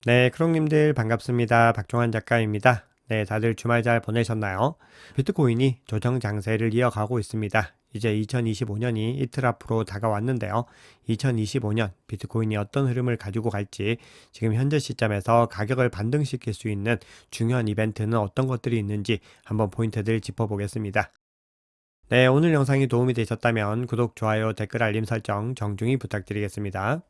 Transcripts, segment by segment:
네, 크롱님들 반갑습니다. 박종환 작가입니다. 네, 다들 주말 잘 보내셨나요? 비트코인이 조정 장세를 이어가고 있습니다. 이제 2025년이 이틀 앞으로 다가왔는데요. 2025년 비트코인이 어떤 흐름을 가지고 갈지 지금 현재 시점에서 가격을 반등시킬 수 있는 중요한 이벤트는 어떤 것들이 있는지 한번 포인트들 짚어보겠습니다. 네, 오늘 영상이 도움이 되셨다면 구독, 좋아요, 댓글, 알림 설정 정중히 부탁드리겠습니다.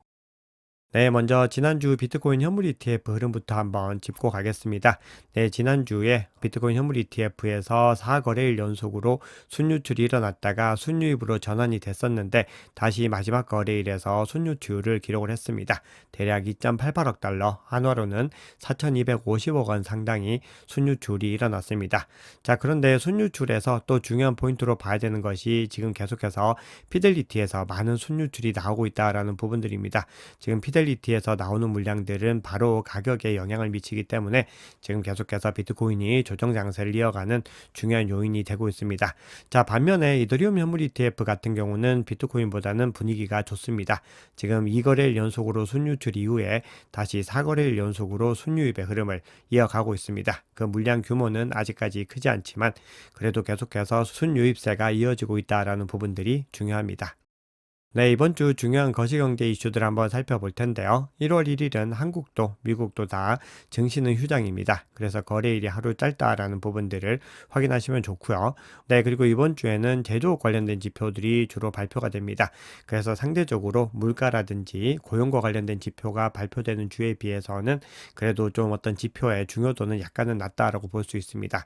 네, 먼저 지난주 비트코인 현물 ETF 흐름부터 한번 짚고 가겠습니다. 네, 지난주에 비트코인 현물 ETF에서 4거래일 연속으로 순유출이 일어났다가 순유입으로 전환이 됐었는데 다시 마지막 거래일에서 순유출을 기록을 했습니다. 대략 2.88억 달러, 한화로는 4,250억 원 상당히 순유출이 일어났습니다. 자, 그런데 순유출에서 또 중요한 포인트로 봐야 되는 것이 지금 계속해서 피델리티에서 많은 순유출이 나오고 있다라는 부분들입니다. 지금 피델리티에서 나오는 물량들은 바로 가격에 영향을 미치기 때문에 지금 계속해서 비트코인이 조정 장세를 이어가는 중요한 요인이 되고 있습니다. 자, 반면에 이더리움 현물 ETF 같은 경우는 비트코인보다는 분위기가 좋습니다. 지금 2거래일 연속으로 순유출 이후에 다시 4거래일 연속으로 순유입의 흐름을 이어가고 있습니다. 그 물량 규모는 아직까지 크지 않지만 그래도 계속해서 순유입세가 이어지고 있다라는 부분들이 중요합니다. 네, 이번 주 중요한 거시경제 이슈들 한번 살펴볼 텐데요. 1월 1일은 한국도, 미국도 다 증시는 휴장입니다. 그래서 거래일이 하루 짧다라는 부분들을 확인하시면 좋고요. 네, 그리고 이번 주에는 제조업 관련된 지표들이 주로 발표가 됩니다. 그래서 상대적으로 물가라든지 고용과 관련된 지표가 발표되는 주에 비해서는 그래도 좀 어떤 지표의 중요도는 약간은 낮다라고 볼 수 있습니다.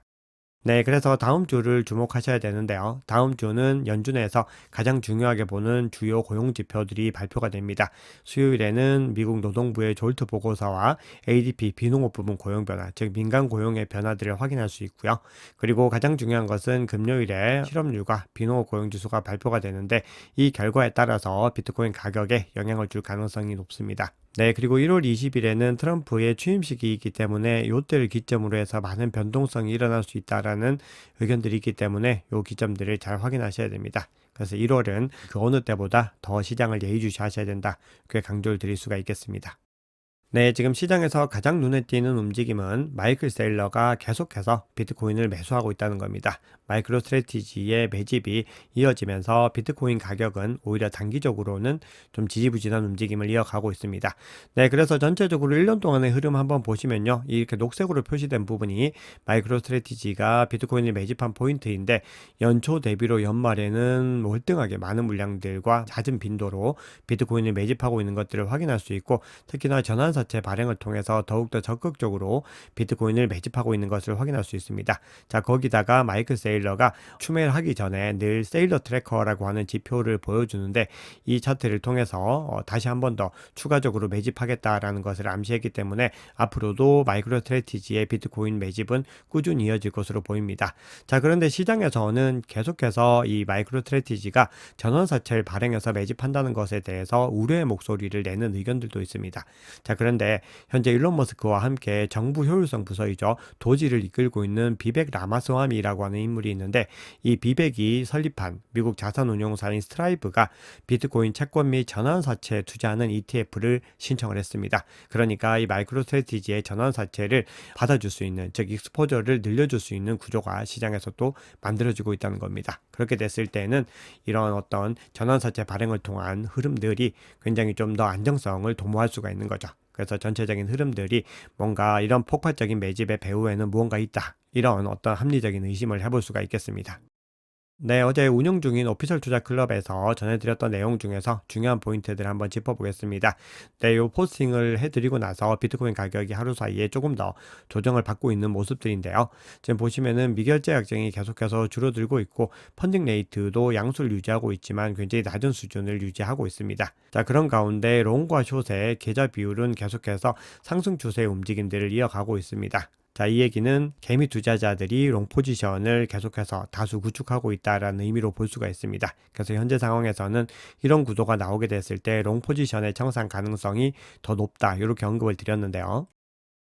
네, 그래서 다음 주를 주목하셔야 되는데요. 다음 주는 연준에서 가장 중요하게 보는 주요 고용 지표들이 발표가 됩니다. 수요일에는 미국 노동부의 졸트 보고서와 ADP 비농업 부문 고용 변화, 즉 민간 고용의 변화들을 확인할 수 있고요. 그리고 가장 중요한 것은 금요일에 실업률과 비농업 고용 지수가 발표가 되는데 이 결과에 따라서 비트코인 가격에 영향을 줄 가능성이 높습니다. 네, 그리고 1월 20일에는 트럼프의 취임식이 있기 때문에 요때를 기점으로 해서 많은 변동성이 일어날 수 있다라는 의견들이 있기 때문에 요 기점들을 잘 확인하셔야 됩니다. 그래서 1월은 그 어느 때보다 더 시장을 예의주시하셔야 된다. 그렇게 강조를 드릴 수가 있겠습니다. 네, 지금 시장에서 가장 눈에 띄는 움직임은 마이클 세일러가 계속해서 비트코인을 매수하고 있다는 겁니다. 마이크로 스트래티지의 매집이 이어지면서 비트코인 가격은 오히려 단기적으로는 좀 지지부진한 움직임을 이어가고 있습니다. 네, 그래서 전체적으로 1년 동안의 흐름 한번 보시면요. 이렇게 녹색으로 표시된 부분이 마이크로 스트래티지가 비트코인을 매집한 포인트인데 연초 대비로 연말에는 월등하게 많은 물량들과 잦은 빈도로 비트코인을 매집하고 있는 것들을 확인할 수 있고 특히나 전환사채 발행을 통해서 더욱더 적극적으로 비트코인을 매집하고 있는 것을 확인할 수 있습니다. 자, 거기다가 마이클 세일러가 추매를 하기 전에 늘 세일러 트래커라고 하는 지표를 보여주는데 이 차트를 통해서 다시 한 번 더 추가적으로 매집하겠다라는 것을 암시했기 때문에 앞으로도 마이크로 스트래티지의 비트코인 매집은 꾸준히 이어질 것으로 보입니다. 자, 그런데 시장에서는 계속해서 이 마이크로 스트래티지가 전환사채를 발행해서 매집한다는 것에 대해서 우려의 목소리를 내는 의견들도 있습니다. 자, 그런데 현재 일론 머스크와 함께 정부 효율성 부서이죠. 도지를 이끌고 있는 비백 라마스와미라고 하는 인물이 있는데 이 비백이 설립한 미국 자산운용사인 스트라이브가 비트코인 채권 및 전환사채에 투자하는 ETF를 신청을 했습니다. 그러니까 이 마이크로 스트래티지의 전환사채를 받아줄 수 있는, 즉 익스포저를 늘려줄 수 있는 구조가 시장에서 또 만들어지고 있다는 겁니다. 그렇게 됐을 때는 이런 어떤 전환사채 발행을 통한 흐름들이 굉장히 좀 더 안정성을 도모할 수가 있는 거죠. 그래서 전체적인 흐름들이 뭔가 이런 폭발적인 매집의 배후에는 무언가 있다. 이런 어떤 합리적인 의심을 해볼 수가 있겠습니다. 네, 어제 운영 중인 오피셜 투자 클럽에서 전해드렸던 내용 중에서 중요한 포인트들 한번 짚어보겠습니다. 네, 요 포스팅을 해드리고 나서 비트코인 가격이 하루 사이에 조금 더 조정을 받고 있는 모습들인데요. 지금 보시면은 미결제 약정이 계속해서 줄어들고 있고 펀딩 레이트도 양수를 유지하고 있지만 굉장히 낮은 수준을 유지하고 있습니다. 자, 그런 가운데 롱과 숏의 계좌 비율은 계속해서 상승 추세의 움직임들을 이어가고 있습니다. 자, 이 얘기는 개미 투자자들이 롱 포지션을 계속해서 다수 구축하고 있다라는 의미로 볼 수가 있습니다. 그래서 현재 상황에서는 이런 구도가 나오게 됐을 때 롱 포지션의 청산 가능성이 더 높다. 이렇게 언급을 드렸는데요.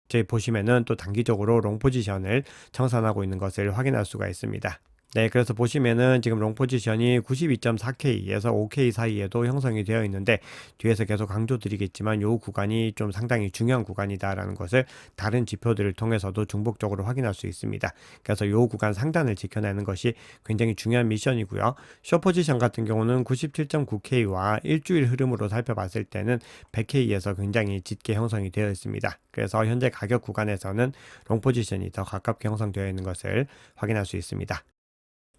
저희 보시면은 또 단기적으로 롱 포지션을 청산하고 있는 것을 확인할 수가 있습니다. 네, 그래서 보시면은 지금 롱 포지션이 92.4K에서 5K 사이에도 형성이 되어 있는데 뒤에서 계속 강조드리겠지만 요 구간이 좀 상당히 중요한 구간이다라는 것을 다른 지표들을 통해서도 중복적으로 확인할 수 있습니다. 그래서 요 구간 상단을 지켜내는 것이 굉장히 중요한 미션이고요. 숏 포지션 같은 경우는 97.9K와 일주일 흐름으로 살펴봤을 때는 100K에서 굉장히 짙게 형성이 되어 있습니다. 그래서 현재 가격 구간에서는 롱 포지션이 더 가깝게 형성되어 있는 것을 확인할 수 있습니다.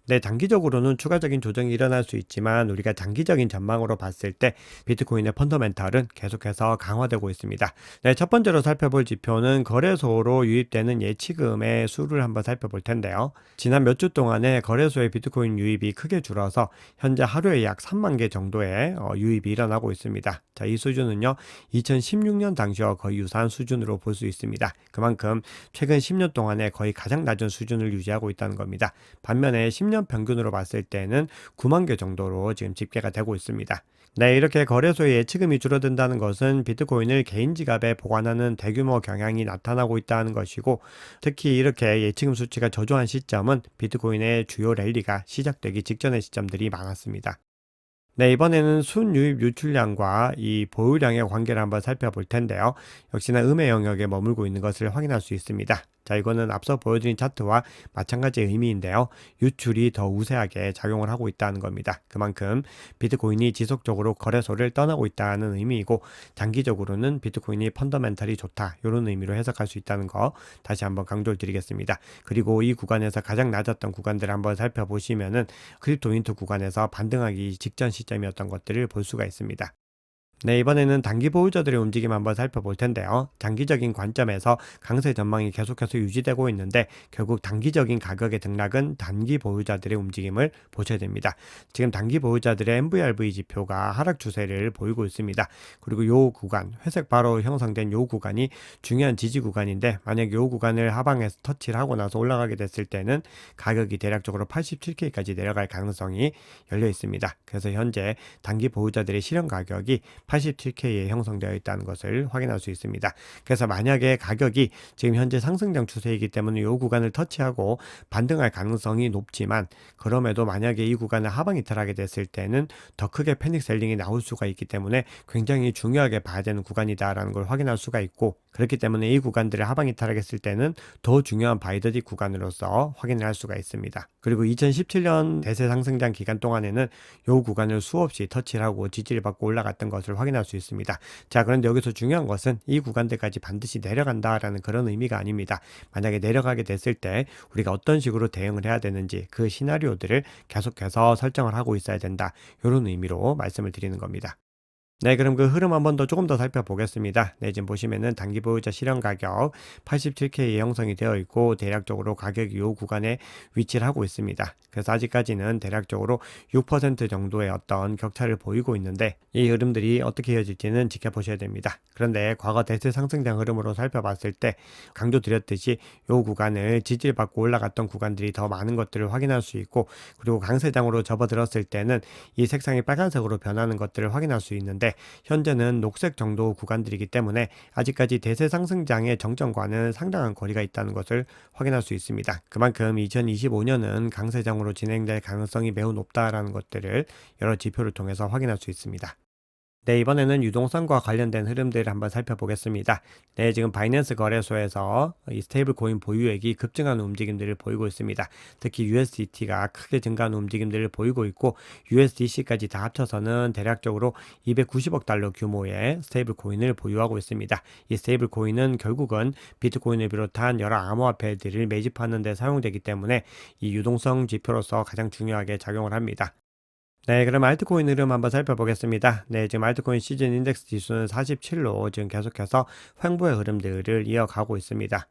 네, 단기적으로는 추가적인 조정이 일어날 수 있지만 우리가 장기적인 전망으로 봤을 때 비트코인의 펀더멘탈은 계속해서 강화되고 있습니다. 네, 첫 번째로 살펴볼 지표는 거래소로 유입되는 예치금의 수를 한번 살펴볼 텐데요. 지난 몇 주 동안에 거래소의 비트코인 유입이 크게 줄어서 현재 하루에 약 3만 개 정도의 유입이 일어나고 있습니다. 자, 이 수준은요, 2016년 당시와 거의 유사한 수준으로 볼 수 있습니다. 그만큼 최근 10년 동안에 거의 가장 낮은 수준을 유지하고 있다는 겁니다. 반면에 10년 평균으로 봤을 때는 9만 개 정도로 지금 집계가 되고 있습니다. 네, 이렇게 거래소의 예치금이 줄어든다는 것은 비트코인을 개인 지갑에 보관하는 대규모 경향이 나타나고 있다는 것이고, 특히 이렇게 예치금 수치가 저조한 시점은 비트코인의 주요 랠리가 시작되기 직전의 시점들이 많았습니다. 네, 이번에는 순유입 유출량과 이 보유량의 관계를 한번 살펴볼 텐데요. 역시나 음의 영역에 머물고 있는 것을 확인할 수 있습니다. 자, 이거는 앞서 보여드린 차트와 마찬가지의 의미인데요. 유출이 더 우세하게 작용을 하고 있다는 겁니다. 그만큼 비트코인이 지속적으로 거래소를 떠나고 있다는 의미이고, 장기적으로는 비트코인이 펀더멘탈이 좋다, 이런 의미로 해석할 수 있다는 거 다시 한번 강조를 드리겠습니다. 그리고 이 구간에서 가장 낮았던 구간들을 한번 살펴보시면은 크립토 인트 구간에서 반등하기 직전 시점이었던 것들을 볼 수가 있습니다. 네, 이번에는 단기 보유자들의 움직임 한번 살펴볼 텐데요. 장기적인 관점에서 강세 전망이 계속해서 유지되고 있는데 결국 단기적인 가격의 등락은 단기 보유자들의 움직임을 보셔야 됩니다. 지금 단기 보유자들의 MVRV 지표가 하락 추세를 보이고 있습니다. 그리고 요 구간, 회색 바로 형성된 요 구간이 중요한 지지 구간인데 만약 요 구간을 하방에서 터치를 하고 나서 올라가게 됐을 때는 가격이 대략적으로 87K까지 내려갈 가능성이 열려 있습니다. 그래서 현재 단기 보유자들의 실현 가격이 87K에 형성되어 있다는 것을 확인할 수 있습니다. 그래서 만약에 가격이 지금 현재 상승장 추세이기 때문에 이 구간을 터치하고 반등할 가능성이 높지만 그럼에도 만약에 이 구간을 하방 이탈하게 됐을 때는 더 크게 패닉 셀링이 나올 수가 있기 때문에 굉장히 중요하게 봐야 되는 구간이다라는 걸 확인할 수가 있고, 그렇기 때문에 이 구간들을 하방 이탈하겠을 때는 더 중요한 바이더디 구간으로서 확인을 할 수가 있습니다. 그리고 2017년 대세 상승장 기간 동안에는 이 구간을 수없이 터치를 하고 지지를 받고 올라갔던 것을 확인할 수 있습니다. 자, 그런데 여기서 중요한 것은 이 구간들까지 반드시 내려간다라는 그런 의미가 아닙니다. 만약에 내려가게 됐을 때 우리가 어떤 식으로 대응을 해야 되는지 그 시나리오들을 계속해서 설정을 하고 있어야 된다, 이런 의미로 말씀을 드리는 겁니다. 네, 그럼 그 흐름 한번 더 조금 더 살펴보겠습니다. 네, 지금 보시면은 단기 보유자 실현 가격 87K에 형성이 되어 있고 대략적으로 가격이 요 구간에 위치를 하고 있습니다. 그래서 아직까지는 대략적으로 6% 정도의 어떤 격차를 보이고 있는데 이 흐름들이 어떻게 이어질지는 지켜보셔야 됩니다. 그런데 과거 대세 상승장 흐름으로 살펴봤을 때 강조드렸듯이 요 구간을 지지를 받고 올라갔던 구간들이 더 많은 것들을 확인할 수 있고, 그리고 강세장으로 접어들었을 때는 이 색상이 빨간색으로 변하는 것들을 확인할 수 있는데 현재는 녹색 정도 구간들이기 때문에 아직까지 대세 상승장의 정점과는 상당한 거리가 있다는 것을 확인할 수 있습니다. 그만큼 2025년은 강세장으로 진행될 가능성이 매우 높다라는 것들을 여러 지표를 통해서 확인할 수 있습니다. 네, 이번에는 유동성과 관련된 흐름들을 한번 살펴보겠습니다. 네, 지금 바이낸스 거래소에서 이 스테이블 코인 보유액이 급증하는 움직임들을 보이고 있습니다. 특히 USDT가 크게 증가하는 움직임들을 보이고 있고 USDC까지 다 합쳐서는 대략적으로 290억 달러 규모의 스테이블 코인을 보유하고 있습니다. 이 스테이블 코인은 결국은 비트코인을 비롯한 여러 암호화폐들을 매집하는 데 사용되기 때문에 이 유동성 지표로서 가장 중요하게 작용을 합니다. 네, 그럼 알트코인 흐름 한번 살펴보겠습니다. 네, 지금 알트코인 시즌 인덱스 지수는 47로 지금 계속해서 횡보의 흐름들을 이어가고 있습니다.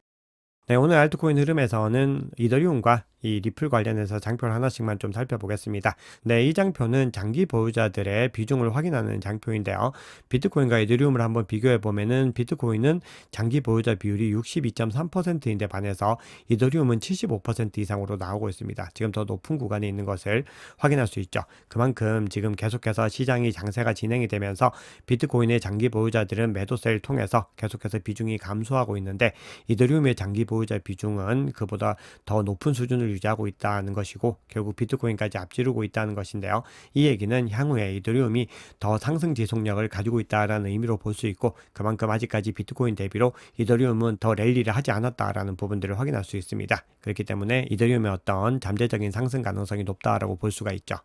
네, 오늘 알트코인 흐름에서는 이더리움과 이 리플 관련해서 장표를 하나씩만 좀 살펴보겠습니다. 네, 이 장표는 장기 보유자들의 비중을 확인하는 장표인데요. 비트코인과 이더리움을 한번 비교해 보면은 비트코인은 장기 보유자 비율이 62.3%인데 반해서 이더리움은 75% 이상으로 나오고 있습니다. 지금 더 높은 구간에 있는 것을 확인할 수 있죠. 그만큼 지금 계속해서 시장이 장세가 진행이 되면서 비트코인의 장기 보유자들은 매도세를 통해서 계속해서 비중이 감소하고 있는데 이더리움의 장기 보유자 비중은 그보다 더 높은 수준을 유지하고 있다는 것이고 결국 비트코인까지 앞지르고 있다는 것인데요. 이 얘기는 향후에 이더리움이 더 상승 지속력을 가지고 있다라는 의미로 볼 수 있고 그만큼 아직까지 비트코인 대비로 이더리움은 더 랠리를 하지 않았다라는 부분들을 확인할 수 있습니다. 그렇기 때문에 이더리움의 어떤 잠재적인 상승 가능성이 높다라고 볼 수가 있죠.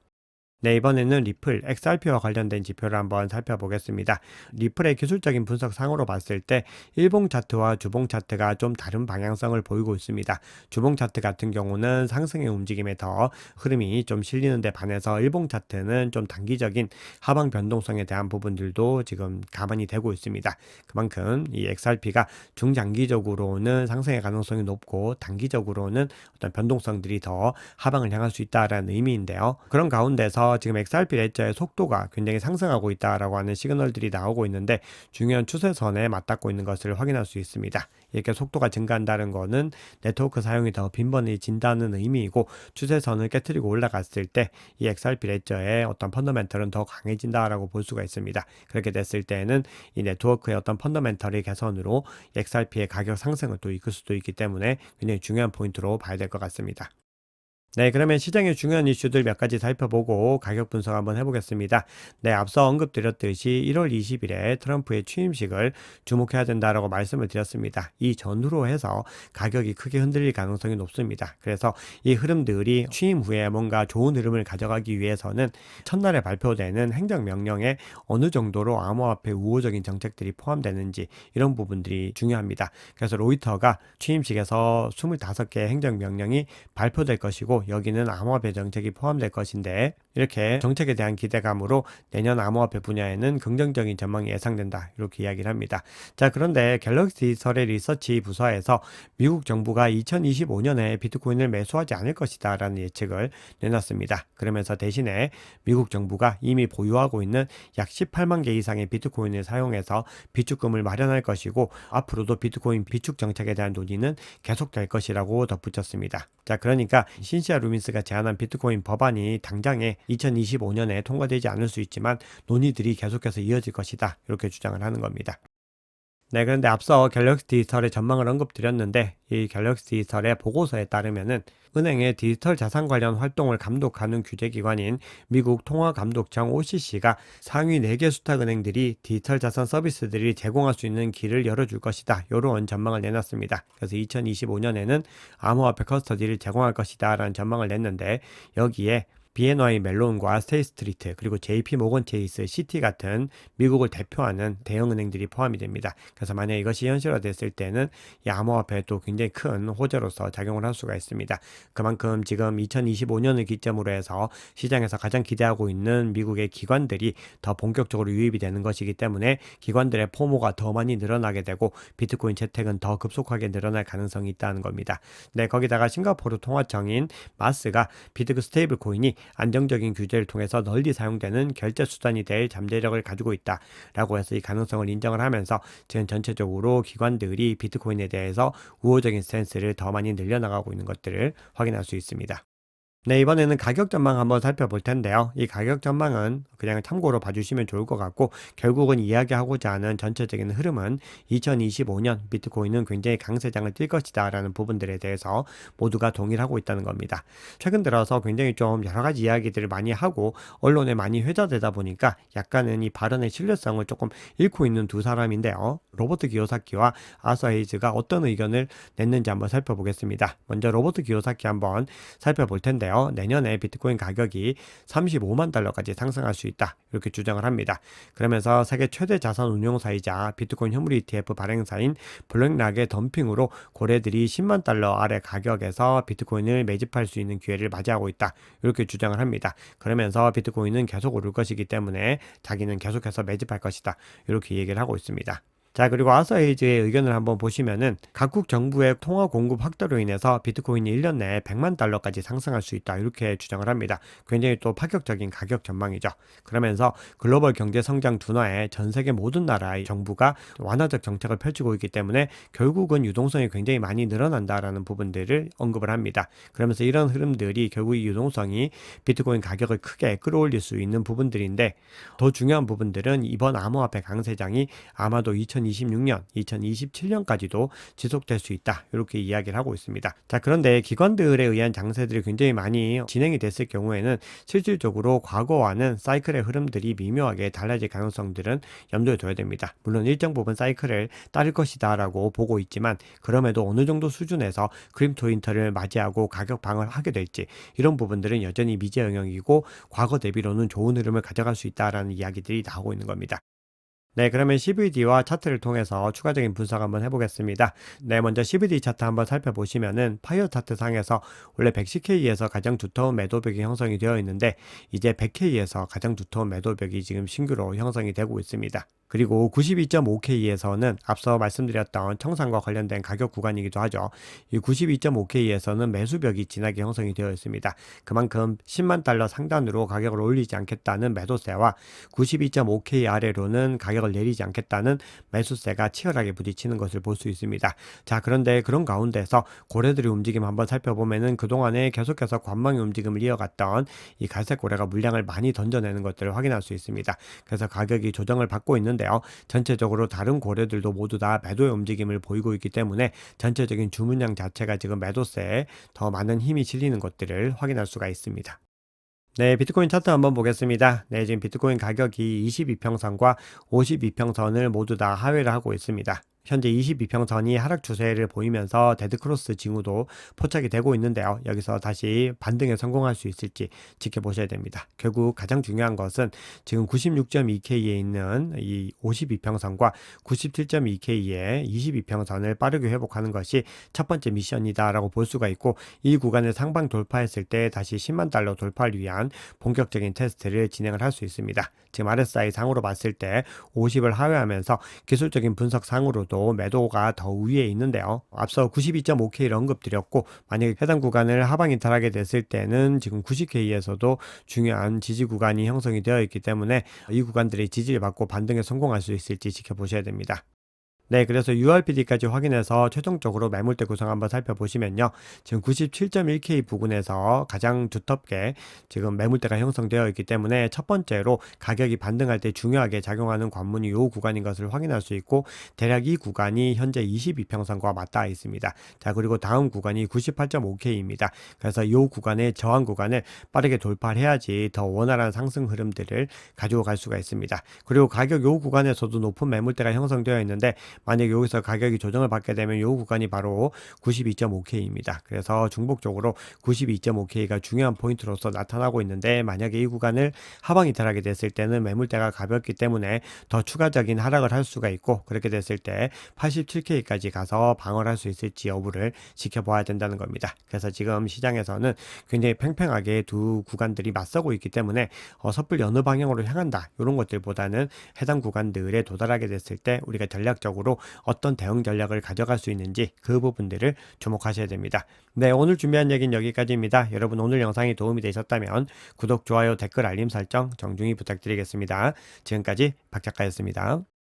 네, 이번에는 리플, XRP와 관련된 지표를 한번 살펴보겠습니다. 리플의 기술적인 분석상으로 봤을 때 일봉 차트와 주봉 차트가 좀 다른 방향성을 보이고 있습니다. 주봉 차트 같은 경우는 상승의 움직임에 더 흐름이 좀 실리는 데 반해서 일봉 차트는 좀 단기적인 하방 변동성에 대한 부분들도 지금 감안이 되고 있습니다. 그만큼 이 XRP가 중장기적으로는 상승의 가능성이 높고 단기적으로는 어떤 변동성들이 더 하방을 향할 수 있다는 의미인데요. 그런 가운데서 지금 XRP 레저의 속도가 굉장히 상승하고 있다라고 하는 시그널들이 나오고 있는데 중요한 추세선에 맞닿고 있는 것을 확인할 수 있습니다. 이렇게 속도가 증가한다는 것은 네트워크 사용이 더 빈번해진다는 의미이고 추세선을 깨트리고 올라갔을 때 이 XRP 레저의 어떤 펀더멘털은 더 강해진다라고 볼 수가 있습니다. 그렇게 됐을 때는 이 네트워크의 어떤 펀더멘털의 개선으로 XRP의 가격 상승을 또 이끌 수도 있기 때문에 굉장히 중요한 포인트로 봐야 될 것 같습니다. 네, 그러면 시장의 중요한 이슈들 몇 가지 살펴보고 가격 분석 한번 해보겠습니다. 네, 앞서 언급드렸듯이 1월 20일에 트럼프의 취임식을 주목해야 된다라고 말씀을 드렸습니다. 이 전후로 해서 가격이 크게 흔들릴 가능성이 높습니다. 그래서 이 흐름들이 취임 후에 뭔가 좋은 흐름을 가져가기 위해서는 첫날에 발표되는 행정명령에 어느 정도로 암호화폐 우호적인 정책들이 포함되는지 이런 부분들이 중요합니다. 그래서 로이터가 취임식에서 25개의 행정명령이 발표될 것이고 여기는 암호화폐 정책이 포함될 것인데 이렇게 정책에 대한 기대감으로 내년 암호화폐 분야에는 긍정적인 전망이 예상된다 이렇게 이야기를 합니다. 자, 그런데 갤럭시 디지털의 리서치 부서에서 미국 정부가 2025년에 비트코인을 매수하지 않을 것이다 라는 예측을 내놨습니다. 그러면서 대신에 미국 정부가 이미 보유하고 있는 약 18만 개 이상의 비트코인을 사용해서 비축금을 마련할 것이고 앞으로도 비트코인 비축 정책에 대한 논의는 계속될 것이라고 덧붙였습니다. 자, 그러니까 신시아 루민스가 제안한 비트코인 법안이 당장에 2025년에 통과되지 않을 수 있지만 논의들이 계속해서 이어질 것이다 이렇게 주장을 하는 겁니다. 네, 그런데 앞서 갤럭시 디지털의 전망을 언급드렸는데 이 갤럭시 디지털의 보고서에 따르면은 은행의 디지털 자산 관련 활동을 감독하는 규제기관인 미국 통화감독청 OCC가 상위 4개 수탁은행들이 디지털 자산 서비스들이 제공할 수 있는 길을 열어줄 것이다. 이런 전망을 내놨습니다. 그래서 2025년에는 암호화폐 커스터디를 제공할 것이다 라는 전망을 냈는데 여기에 BNY 멜론과 스테이스트리트 그리고 JP 모건 체이스, 시티 같은 미국을 대표하는 대형은행들이 포함이 됩니다. 그래서 만약 이것이 현실화됐을 때는 이 암호화폐에 또 굉장히 큰 호재로서 작용을 할 수가 있습니다. 그만큼 지금 2025년을 기점으로 해서 시장에서 가장 기대하고 있는 미국의 기관들이 더 본격적으로 유입이 되는 것이기 때문에 기관들의 포모가 더 많이 늘어나게 되고 비트코인 채택은 더 급속하게 늘어날 가능성이 있다는 겁니다. 네, 거기다가 싱가포르 통화청인 마스가 비트코 스테이블 코인이 안정적인 규제를 통해서 널리 사용되는 결제 수단이 될 잠재력을 가지고 있다라고 해서 이 가능성을 인정을 하면서 지금 전체적으로 기관들이 비트코인에 대해서 우호적인 스탠스를 더 많이 늘려나가고 있는 것들을 확인할 수 있습니다. 네, 이번에는 가격 전망 한번 살펴볼 텐데요. 이 가격 전망은 그냥 참고로 봐주시면 좋을 것 같고 결국은 이야기하고자 하는 전체적인 흐름은 2025년 비트코인은 굉장히 강세장을 띌 것이다 라는 부분들에 대해서 모두가 동일하고 있다는 겁니다. 최근 들어서 굉장히 좀 여러 가지 이야기들을 많이 하고 언론에 많이 회자되다 보니까 약간은 이 발언의 신뢰성을 조금 잃고 있는 두 사람인데요. 로버트 기요사키와 아서 헤이즈가 어떤 의견을 냈는지 한번 살펴보겠습니다. 먼저 로버트 기요사키 한번 살펴볼 텐데요. 내년에 비트코인 가격이 35만 달러까지 상승할 수 있다 이렇게 주장을 합니다. 그러면서 세계 최대 자산 운용사이자 비트코인 현물 ETF 발행사인 블랙락의 덤핑으로 고래들이 10만 달러 아래 가격에서 비트코인을 매집할 수 있는 기회를 맞이하고 있다 이렇게 주장을 합니다. 그러면서 비트코인은 계속 오를 것이기 때문에 자기는 계속해서 매집할 것이다 이렇게 얘기를 하고 있습니다. 자, 그리고 아서헤이즈의 의견을 한번 보시면은 각국 정부의 통화 공급 확대로 인해서 비트코인이 1년 내에 100만 달러까지 상승할 수 있다 이렇게 주장을 합니다. 굉장히 또 파격적인 가격 전망이죠. 그러면서 글로벌 경제 성장 둔화에 전 세계 모든 나라의 정부가 완화적 정책을 펼치고 있기 때문에 결국은 유동성이 굉장히 많이 늘어난다라는 부분들을 언급을 합니다. 그러면서 이런 흐름들이 결국 이 유동성이 비트코인 가격을 크게 끌어올릴 수 있는 부분들인데 더 중요한 부분들은 이번 암호화폐 강세장이 아마도 2025 2026년, 2027년까지도 지속될 수 있다. 이렇게 이야기를 하고 있습니다. 자, 그런데 기관들에 의한 장세들이 굉장히 많이 진행이 됐을 경우에는 실질적으로 과거와는 사이클의 흐름들이 미묘하게 달라질 가능성들은 염두에 둬야 됩니다. 물론 일정 부분 사이클을 따를 것이다 라고 보고 있지만 그럼에도 어느 정도 수준에서 크림토 윈터를 맞이하고 가격 방어를 하게 될지 이런 부분들은 여전히 미지의 영역이고 과거 대비로는 좋은 흐름을 가져갈 수 있다라는 이야기들이 나오고 있는 겁니다. 네, 그러면 CVD와 차트를 통해서 추가적인 분석 한번 해보겠습니다. 네, 먼저 CVD 차트 한번 살펴보시면은 파이어 차트 상에서 원래 110K에서 가장 두터운 매도벽이 형성이 되어 있는데 이제 100K에서 가장 두터운 매도벽이 지금 신규로 형성이 되고 있습니다. 그리고 92.5K에서는 앞서 말씀드렸던 청산과 관련된 가격 구간이기도 하죠. 이 92.5K에서는 매수벽이 진하게 형성이 되어 있습니다. 그만큼 10만 달러 상단으로 가격을 올리지 않겠다는 매도세와 92.5K 아래로는 가격을 내리지 않겠다는 매수세가 치열하게 부딪히는 것을 볼 수 있습니다. 자, 그런데 그런 가운데서 고래들의 움직임 한번 살펴보면은 그동안에 계속해서 관망의 움직임을 이어갔던 이 갈색 고래가 물량을 많이 던져내는 것들을 확인할 수 있습니다. 그래서 가격이 조정을 받고 있는데요. 전체적으로 다른 고래들도 모두 다 매도의 움직임을 보이고 있기 때문에 전체적인 주문량 자체가 지금 매도세에 더 많은 힘이 실리는 것들을 확인할 수가 있습니다. 네, 비트코인 차트 한번 보겠습니다. 네, 지금 비트코인 가격이 22평선과 52평선을 모두 다 하회를 하고 있습니다. 현재 22평선이 하락 추세를 보이면서 데드크로스 징후도 포착이 되고 있는데요. 여기서 다시 반등에 성공할 수 있을지 지켜보셔야 됩니다. 결국 가장 중요한 것은 지금 96.2K에 있는 이 52평선과 97.2K의 22평선을 빠르게 회복하는 것이 첫 번째 미션이다라고 볼 수가 있고 이 구간을 상방 돌파했을 때 다시 10만 달러 돌파를 위한 본격적인 테스트를 진행을 할 수 있습니다. 지금 RSI 상으로 봤을 때 50을 하회하면서 기술적인 분석 상으로도 매도가 더 위에 있는데요. 앞서 92.5K를 언급드렸고 만약에 해당 구간을 하방 이탈하게 됐을 때는 지금 90K에서도 중요한 지지 구간이 형성이 되어 있기 때문에 이 구간들의 지지를 받고 반등에 성공할 수 있을지 지켜보셔야 됩니다. 네, 그래서 URPD까지 확인해서 최종적으로 매물대 구성 한번 살펴보시면요. 지금 97.1K 부근에서 가장 두텁게 지금 매물대가 형성되어 있기 때문에 첫 번째로 가격이 반등할 때 중요하게 작용하는 관문이 이 구간인 것을 확인할 수 있고 대략 이 구간이 현재 22평선과 맞닿아 있습니다. 자, 그리고 다음 구간이 98.5K입니다. 그래서 이 구간의 저항 구간을 빠르게 돌파를 해야지 더 원활한 상승 흐름들을 가지고 갈 수가 있습니다. 그리고 가격 이 구간에서도 높은 매물대가 형성되어 있는데 만약 여기서 가격이 조정을 받게 되면 이 구간이 바로 92.5K입니다. 그래서 중복적으로 92.5K가 중요한 포인트로서 나타나고 있는데 만약에 이 구간을 하방 이탈하게 됐을 때는 매물대가 가볍기 때문에 더 추가적인 하락을 할 수가 있고 그렇게 됐을 때 87K까지 가서 방어를 할 수 있을지 여부를 지켜봐야 된다는 겁니다. 그래서 지금 시장에서는 굉장히 팽팽하게 두 구간들이 맞서고 있기 때문에 섣불리 어느 방향으로 향한다 이런 것들보다는 해당 구간들에 도달하게 됐을 때 우리가 전략적으로 어떤 대응 전략을 가져갈 수 있는지 그 부분들을 주목하셔야 됩니다. 네, 오늘 준비한 얘기는 여기까지입니다. 여러분 오늘 영상이 도움이 되셨다면 구독, 좋아요, 댓글, 알림 설정 정중히 부탁드리겠습니다. 지금까지 박 작가였습니다.